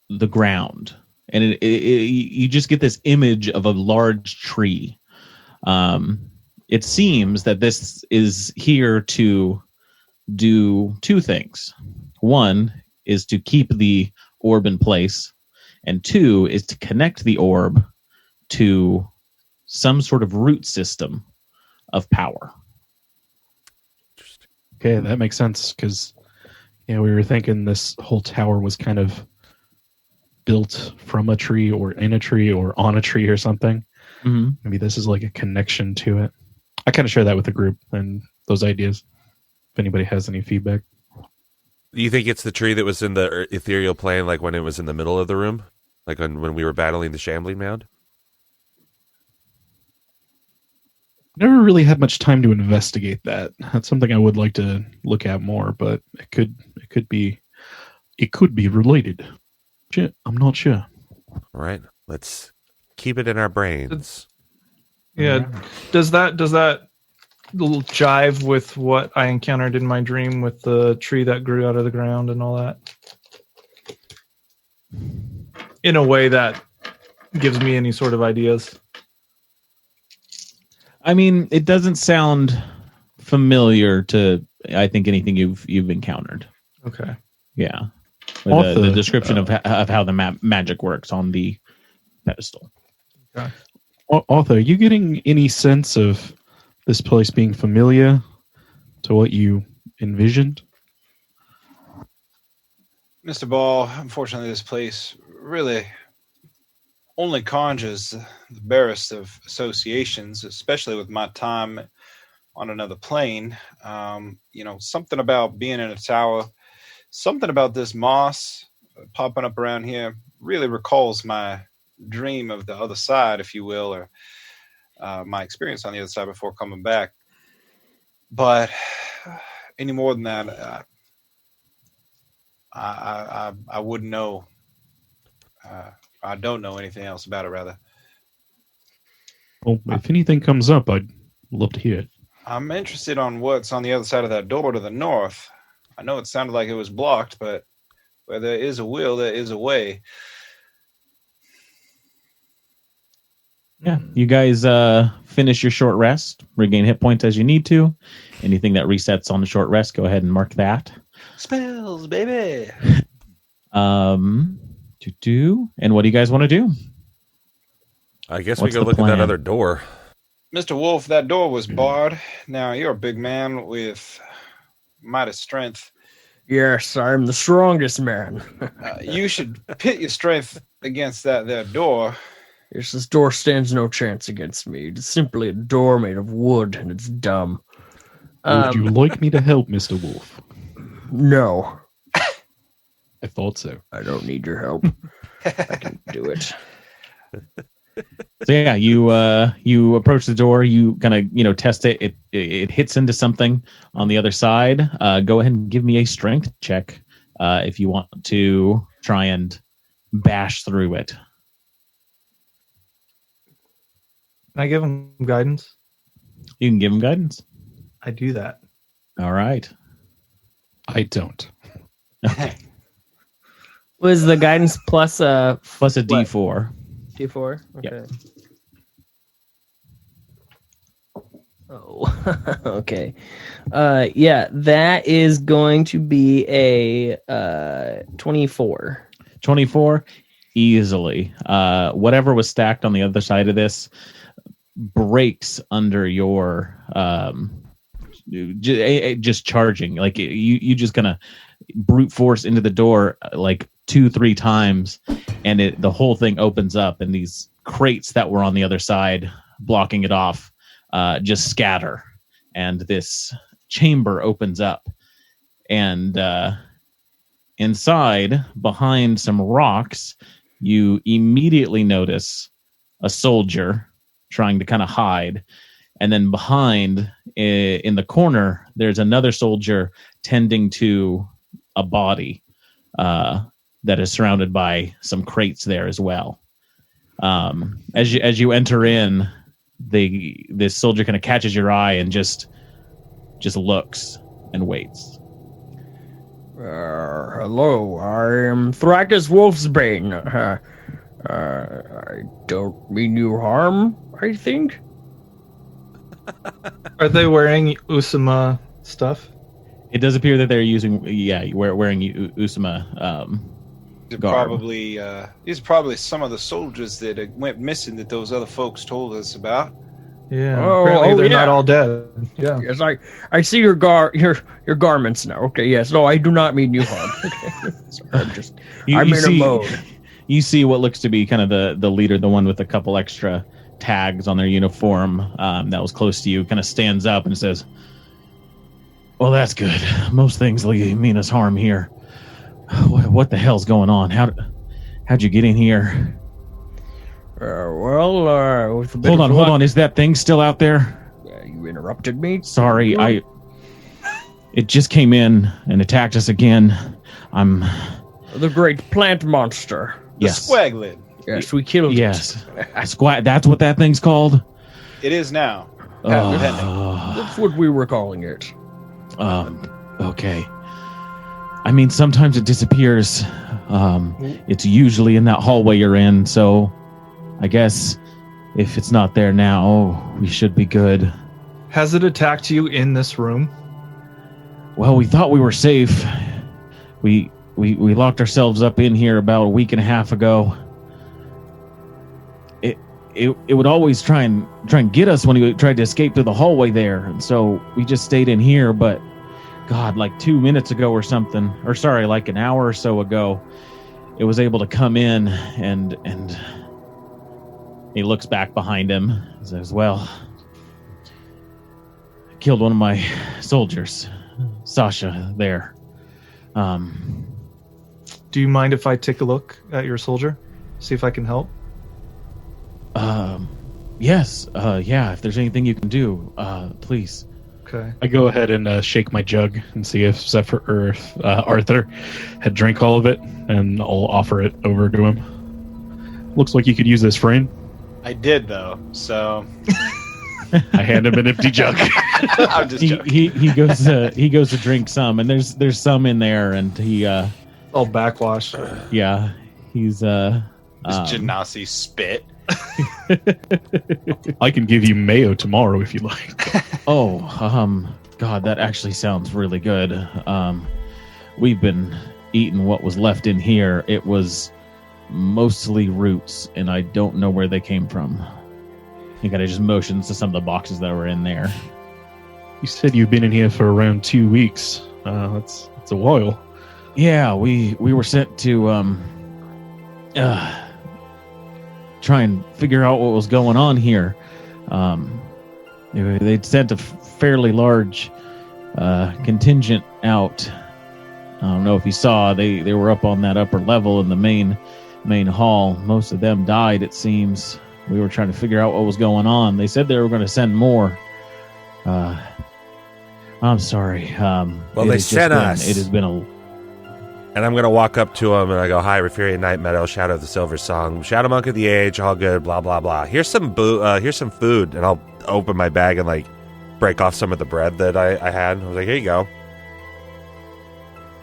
the ground. And you just get this image of a large tree. It seems that this is here to do two things. One is to keep the orb in place, and two is to connect the orb to some sort of root system of power. Okay, that makes sense, because we were thinking this whole tower was kind of built from a tree or in a tree or on a tree or something. Mm-hmm. Maybe this is like a connection to it. I kind of share that with the group and those ideas, if anybody has any feedback. You think it's the tree that was in the ethereal plane, like when it was in the middle of the room? Like when we were battling the shambling mound? Never really had much time to investigate that. That's something I would like to look at more, but it could be related. Shit, I'm not sure. All right, let's keep it in our brains. Yeah. Does that little jive with what I encountered in my dream with the tree that grew out of the ground and all that? In a way that gives me any sort of ideas. I mean, it doesn't sound familiar to, I think, anything you've encountered. Okay. Yeah. The description of how the magic works on the pedestal. Okay. Arthur, are you getting any sense of this place being familiar to what you envisioned? Mr. Ball, unfortunately, this place really only conjures the barest of associations, especially with my time on another plane. Something about being in a tower, something about this moss popping up around here really recalls my dream of the other side, if you will, or my experience on the other side before coming back. But any more than that, I wouldn't know. I don't know anything else about it, rather. Well, if anything comes up, I'd love to hear it. I'm interested on what's on the other side of that door to the north. I know it sounded like it was blocked, but where there is a will, there is a way. Yeah, you guys finish your short rest, regain hit points as you need to. Anything that resets on the short rest, go ahead and mark that. Spells, baby. And what do you guys want to do? I guess What's we go the look at that plan? other door. Mr. Wolf, that door was barred. Now, you're a big man with mighty strength. Yes, I'm the strongest man. You should pit your strength against that there door. Yes, this door stands no chance against me. It's simply a door made of wood, and it's dumb. Would you like me to help, Mr. Wolf? No, I thought so. I don't need your help. I can do it. So yeah, you approach the door. You kind of test it. It hits into something on the other side. Go ahead and give me a strength check if you want to try and bash through it. Can I give him guidance? You can give him guidance. I do that. All right. I don't. Was the guidance plus a Plus a D4. D4? Yep. Okay. Oh, okay. Yeah, that is going to be a 24. 24 easily. Whatever was stacked on the other side of this breaks under your just charging. Like you just gonna brute force into the door like 2-3 times, and the whole thing opens up, and these crates that were on the other side blocking it off just scatter, and this chamber opens up, and inside, behind some rocks, you immediately notice a soldier trying to kind of hide, and then behind in the corner there's another soldier tending to a body that is surrounded by some crates there as well. As you enter in, this soldier kind of catches your eye and just looks and waits. Hello, I am Thrakus Wolfsbane. I don't mean you harm, I think. Are they wearing Usama stuff? It does appear that they're wearing Usama garb. These are probably some of the soldiers that went missing that those other folks told us about. Yeah, apparently they're not all dead. Yeah. Yes, I see your garments now. Okay, yes. No, I do not mean you harm. Okay. Sorry, I'm in a mode. You see what looks to be kind of the leader, the one with a couple extra tags on their uniform that was close to you, kind of stands up and says, "Well, that's good. Most things mean us harm here. What the hell's going on? How'd you get in here?" With Hold on. Is that thing still out there? You interrupted me. Sorry, it just came in and attacked us again. I'm the great plant monster. Yes. The Squaglin. Yes, we killed it. Yes. That's what that thing's called? It is now. That's what we were calling it. Okay. I mean, sometimes it disappears. It's usually in that hallway you're in, so I guess if it's not there now, we should be good. Has it attacked you in this room? Well, we thought we were safe. We locked ourselves up in here about a week and a half ago. It would always try and get us when he tried to escape through the hallway there, and so we just stayed in here. But God, like 2 minutes ago or something, or sorry, like an hour or so ago, it was able to come in, and he looks back behind him and says, "Well, I killed one of my soldiers, Sasha, there." Do you mind if I take a look at your soldier? See if I can help? Yes. Yeah, if there's anything you can do, please. Okay. I go ahead and shake my jug and see if Arthur had drank all of it, and I'll offer it over to him. Looks like you could use this, friend. I did though, so I hand him an empty jug. I'm just joking. He goes to drink some, and there's some in there, and he I'll backwash. yeah, he's Genasi spit. I can give you mayo tomorrow if you like. God, that actually sounds really good. We've been eating what was left in here. It was mostly roots, and I don't know where they came from. He kind of just motions to some of the boxes that were in there. You said you've been in here for around 2 weeks. That's a while. Yeah, we were sent to try and figure out what was going on here. They'd sent a fairly large contingent out. I don't know if you saw, they were up on that upper level in the main hall. Most of them died, it seems. We were trying to figure out what was going on. They said they were going to send more. I'm sorry. Well, they sent us. It has been a... And I'm going to walk up to him and I go, "Hi, Referian Night Meadow, Shadow of the Silver Song, Shadow Monk of the Age, all good, blah, blah, blah. Here's some food." And I'll open my bag and like break off some of the bread that I had. I was like, "Here you go."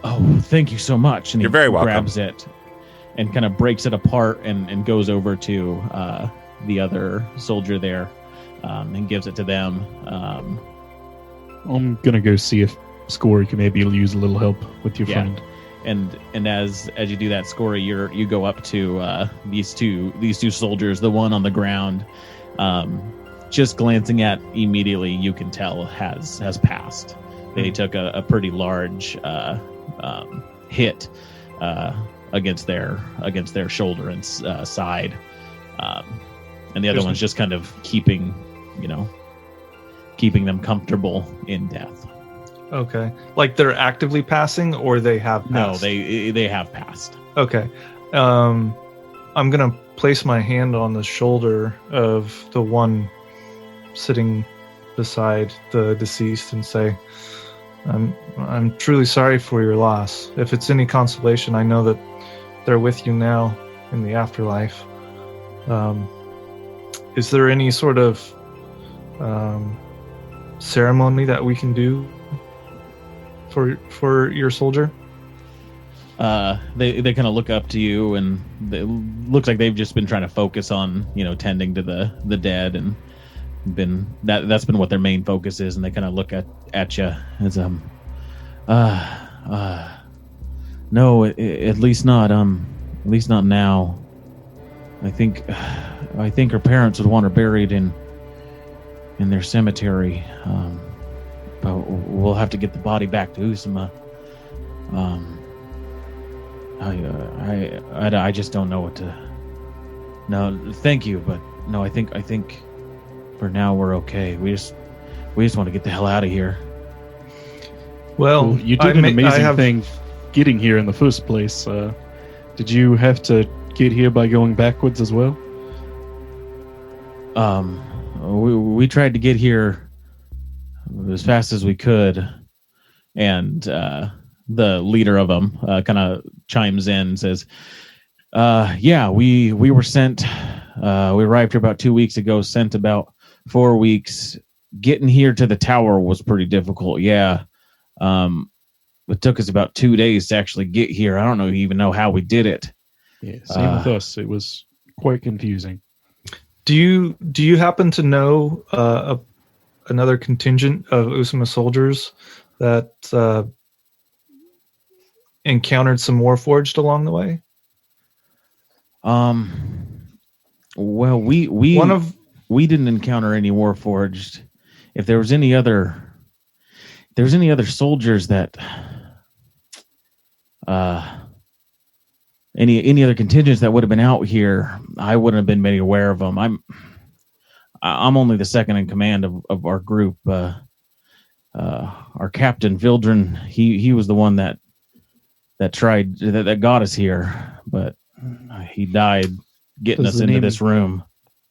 "Oh, thank you so much." And You're very welcome. Grabs it and kind of breaks it apart and goes over to the other soldier there and gives it to them. I'm gonna go see if Scory can maybe use a little help with your friend. And as you do that, Scory, you go up to these two soldiers, the one on the ground, just glancing at immediately, you can tell has passed. They took a pretty large hit against their shoulder and side, and the other one's just kind of keeping them comfortable in death. Okay, like they're actively passing, or they have passed? No, they have passed. Okay, I'm gonna place my hand on the shoulder of the one sitting beside the deceased and say, I'm truly sorry for your loss. If it's any consolation, I know that they're with you now in the afterlife. Is there any sort of ceremony that we can do for your soldier? They kind of look up to you, and it looks like they've just been trying to focus on tending to the dead, and that's been what their main focus is. And they kind of look at you as no, at least not now. I think her parents would want her buried in their cemetery, but we'll have to get the body back to Usama. I just don't know what to. No, thank you, but no, I think for now we're okay. We just want to get the hell out of here. Well, you did an amazing thing getting here in the first place. Did you have to get here by going backwards as well? We tried to get here as fast as we could, and the leader of them kind of chimes in and says, yeah, we were sent, we arrived here about 2 weeks ago, sent about 4 weeks. Getting here to the tower was pretty difficult. Yeah. It took us about 2 days to actually get here. I don't even know how we did it. Yeah, same with us. It was quite confusing. Do you happen to know another contingent of Usama soldiers that encountered some Warforged along the way? Well, we didn't encounter any Warforged. If there was any other soldiers that any other contingents that would have been out here, I wouldn't have been made aware of them. I'm only the second in command of our group. Our captain Vildren, he was the one that got us here, but he died getting us into this room.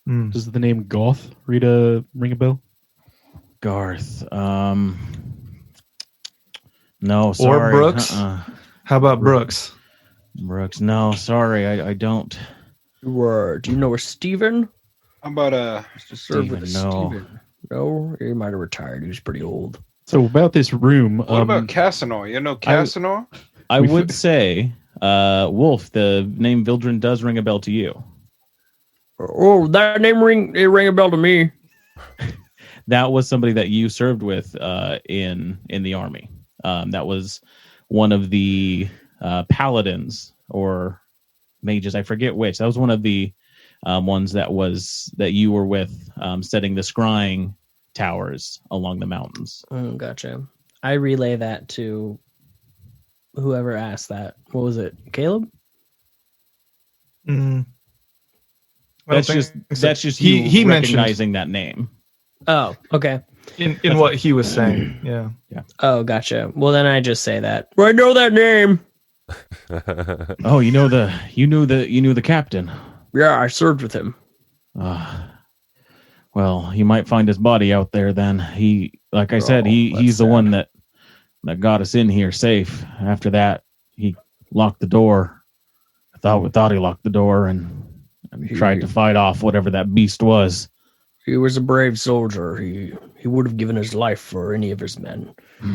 Does the name Goth ring a bell? Garth. No, sorry. Or Brooks? How about Brooks? Brooks. No, sorry, I don't. Do you know where Steven? How about Steven? No. Steven? No, he might have retired. He was pretty old. So about this room. What about Casanor? You know Casanor? I would say, Wolf, the name Vildren does ring a bell to you. Oh, that name rang a bell to me. That was somebody that you served with in the army. That was one of the paladins or mages. I forget which. That was one of the ones that you were with, setting the scrying towers along the mountains. Gotcha. I relay that to whoever asked that. What was it, Caleb? That's just you he recognizing that name. Oh, okay. In what he was saying, yeah. Oh, gotcha. Well, then I just say that. I know that name. Oh, you knew the captain. Yeah, I served with him. Well, you might find his body out there. Then he's the one that got us in here safe. After that, he locked the door. We thought he locked the door and tried to fight off whatever that beast was. He was a brave soldier. He would have given his life for any of his men.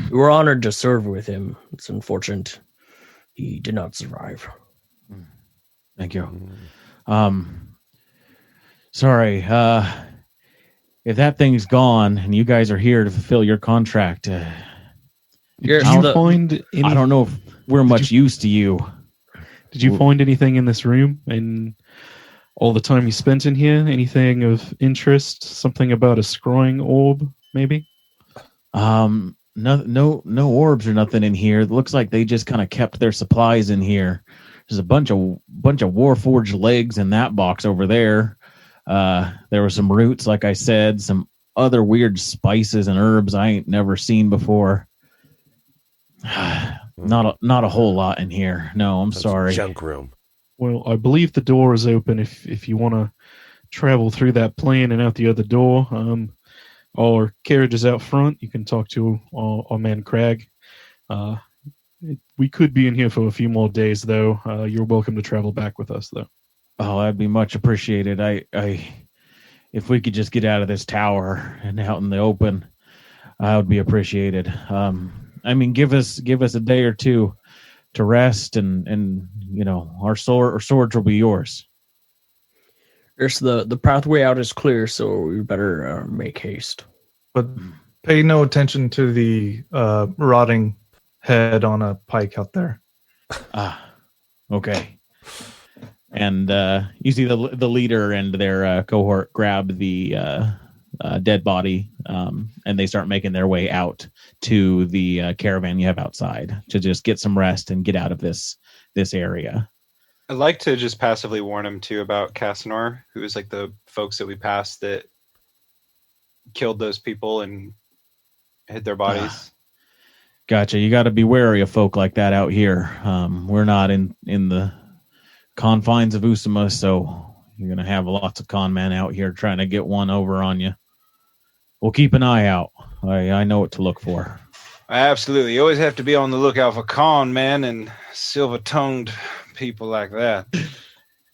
We were honored to serve with him. It's unfortunate he did not survive. Thank you. Sorry. If that thing's gone and you guys are here to fulfill your contract, Did you find any, I don't know if we're much use to you. Did you find anything in this room and all the time you spent in here? Anything of interest? Something about a scrying orb, maybe? No orbs or nothing in here. It looks like they just kind of kept their supplies in here. There's a bunch of Warforged legs in that box over there. There were some roots, like I said, some other weird spices and herbs I ain't never seen before. Not a whole lot in here. No, I'm sorry. Junk room. Well, I believe the door is open if you want to travel through that plane and out the other door. Our carriage is out front. You can talk to our man Craig. We could be in here for a few more days, though. You're welcome to travel back with us, though. Oh, that'd be much appreciated. If we could just get out of this tower and out in the open, that would be appreciated. I mean, give us a day or two to rest, and our swords will be yours. There's the pathway out is clear, so we better make haste. But pay no attention to the rotting head on a pike out there. Okay. And you see the leader and their cohort grab the dead body, and they start making their way out to the caravan you have outside to just get some rest and get out of this area. I'd like to just passively warn him too about Casanor, who is like the folks that we passed that killed those people and hid their bodies. Gotcha. You got to be wary of folk like that out here. We're not in the confines of Usama, so you're going to have lots of con men out here trying to get one over on you. We'll keep an eye out. I know what to look for. Absolutely. You always have to be on the lookout for con men and silver-tongued people like that.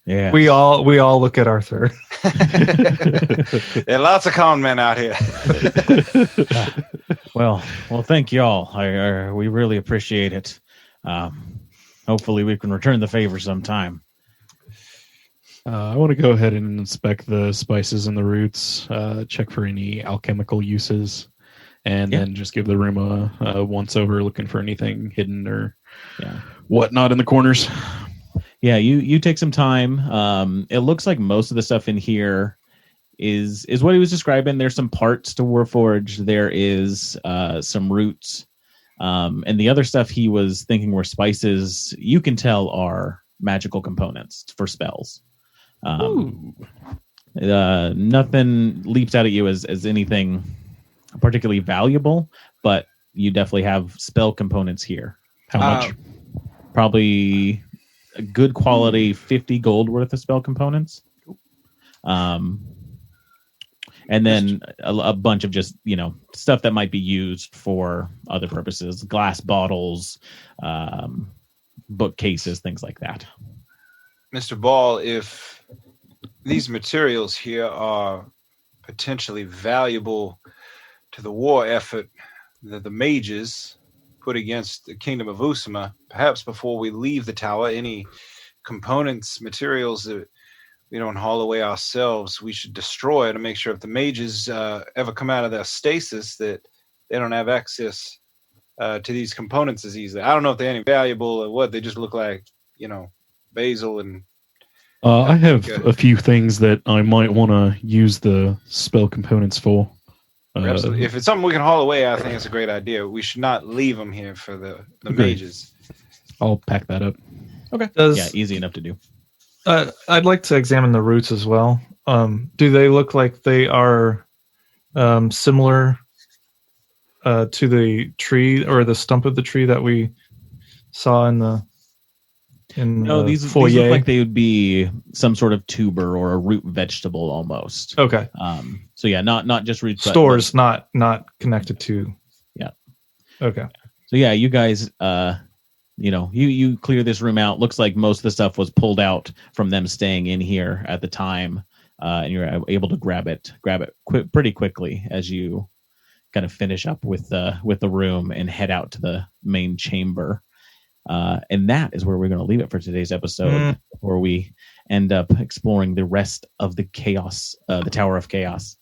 Yeah. We all look at Arthur. There are lots of con men out here. Well, thank y'all. We really appreciate it. Hopefully we can return the favor sometime. I want to go ahead and inspect the spices and the roots, check for any alchemical uses, and then just give the room a once-over, looking for anything hidden or whatnot in the corners. Yeah, you take some time. It looks like most of the stuff in here is what he was describing. There's some parts to Warforge. There is some roots. And the other stuff he was thinking were spices, you can tell are magical components for spells. Nothing leaps out at you as anything particularly valuable, but you definitely have spell components here. How much? Probably a good quality 50 gold worth of spell components. And then a bunch of just, stuff that might be used for other purposes, glass bottles, bookcases, things like that. Mr. Ball, if these materials here are potentially valuable to the war effort that the mages put against the Kingdom of Usama, perhaps before we leave the tower, any components, materials that we don't haul away ourselves, we should destroy to make sure if the mages ever come out of their stasis that they don't have access to these components as easily. I don't know if they're any valuable or what. They just look like, basil and... I have a few things that I might want to use the spell components for. Absolutely. If it's something we can haul away, I think it's a great idea. We should not leave them here for the mages. I'll pack that up. Okay. Easy enough to do. I'd like to examine the roots as well. Do they look like they are similar to the tree or the stump of the tree that we saw in the these foyer? These look like they would be some sort of tuber or a root vegetable almost. Okay. So yeah, not just roots. Stores, not connected to. Yeah. Okay. So yeah, you guys, you clear this room out. Looks like most of the stuff was pulled out from them staying in here at the time, and you're able to grab it pretty quickly as you kind of finish up with the room and head out to the main chamber. And that is where we're going to leave it for today's episode, before we end up exploring the rest of the chaos, the Tower of Chaos.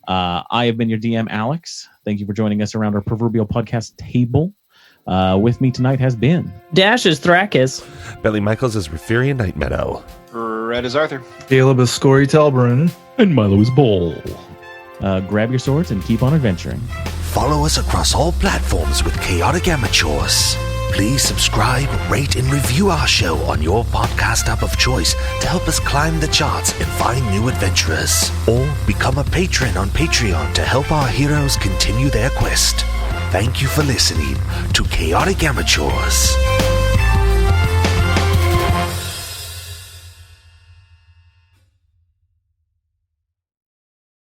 I have been your DM, Alex. Thank you for joining us around our proverbial podcast table. With me tonight has been Dash is Thrakis. Bentley Michaels is Referian Night Meadow. Red is Arthur. Caleb is Scory Talbrun. And Milo is Bull. Grab your swords and keep on adventuring. Follow us across all platforms with Chaotic Amateurs. Please subscribe, rate, and review our show on your podcast app of choice to help us climb the charts and find new adventurers. Or become a patron on Patreon to help our heroes continue their quest. Thank you for listening to Chaotic Amateurs.